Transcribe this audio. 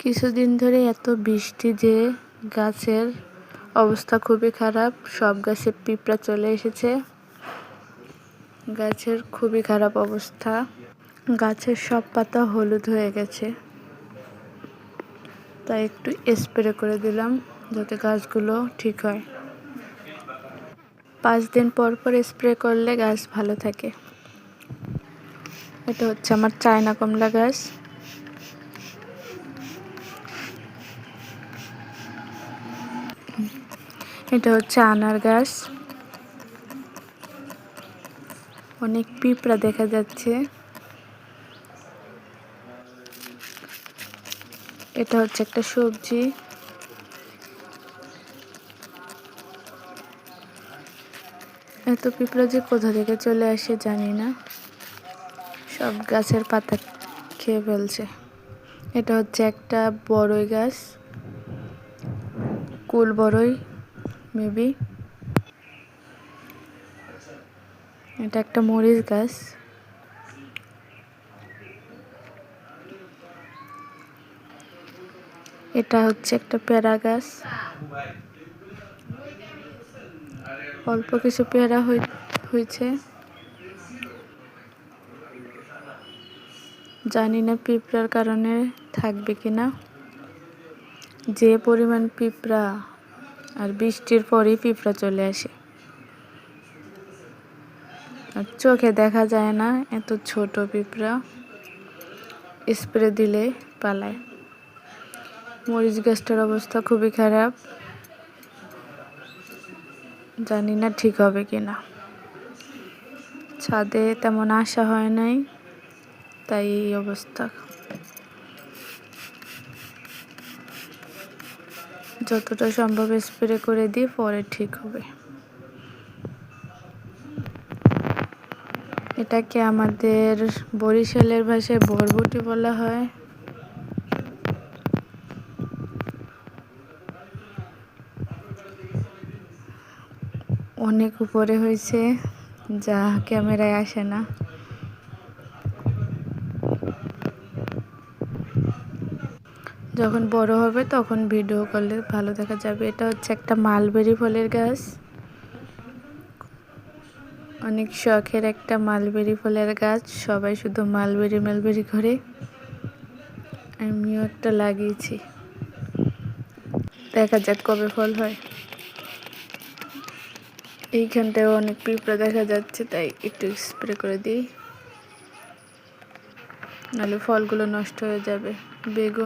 কিছুদিন ধরে এত বৃষ্টি যে গাছের অবস্থা খুবই খারাপ। সব গাছে পিঁপড়া চলে এসেছে। গাছের খুবই খারাপ অবস্থা। গাছের সব পাতা হলুদ হয়ে গেছে, তাই একটু স্প্রে করে দিলাম যাতে গাছগুলো ঠিক হয়। 5 দিন পর পর স্প্রে করলে গাছ ভালো থাকে। এটা হচ্ছে আমার চায়না কমলা গাছ। এটা হচ্ছে আনার গাছ। অনেক পিঁপড়া দেখা যাচ্ছে। এটা হচ্ছে একটা সবজি। এত পিঁপড়া যে কোথা থেকে চলে আসে জানি না, সব গাছের পাতা খেয়ে ফেলছে। এটা হচ্ছে একটা বড়ই গাছ, কুল বড়ই মেবি। এটা একটা মরিচ গাছ। এটা হচ্ছে একটা পেয়ারা গাছ। অল্প কিছু পেয়ারা হয়েছে। জানি না পিঁপড়ার কারণে থাকবে কিনা। যে পরিমাণ পিঁপড়া, আর বৃষ্টির পরেই পিঁপড়া চলে আসে। আর চোখে দেখা যায় না, এত ছোট পিঁপড়া। স্প্রে দিলে পালায়। মরিচ গাছটার অবস্থা খুবই খারাপ, জানি না ঠিক হবে কিনা। ছাদে তেমন আসা হয় নাই, তাই এই অবস্থা। যতটা সম্ভব স্প্রে করে দিই, পরে ঠিক হবে। এটাকে আমাদের বরিশালের ভাষায় বরবটি বলা হয়। অনেক উপরে হয়েছে, যা ক্যামেরায় আসে না। যখন বড় হবে তখন ভিডিও করলে ভালো দেখা যাবে। এটা হচ্ছে একটা মালবেরি ফলের গাছ। অনেক শখের একটা মালবেরি ফলের গাছ। সবাই শুধু মালবেরি করে। আমিও একটা লাগিয়েছি, দেখা যাক কবে ফল হয়। এইখানটায় অনেক পিঁপড়া দেখা যাচ্ছে, তাই একটু স্প্রে করে দিই, নাহলে ফলগুলো নষ্ট হয়ে যাবে। বেগুন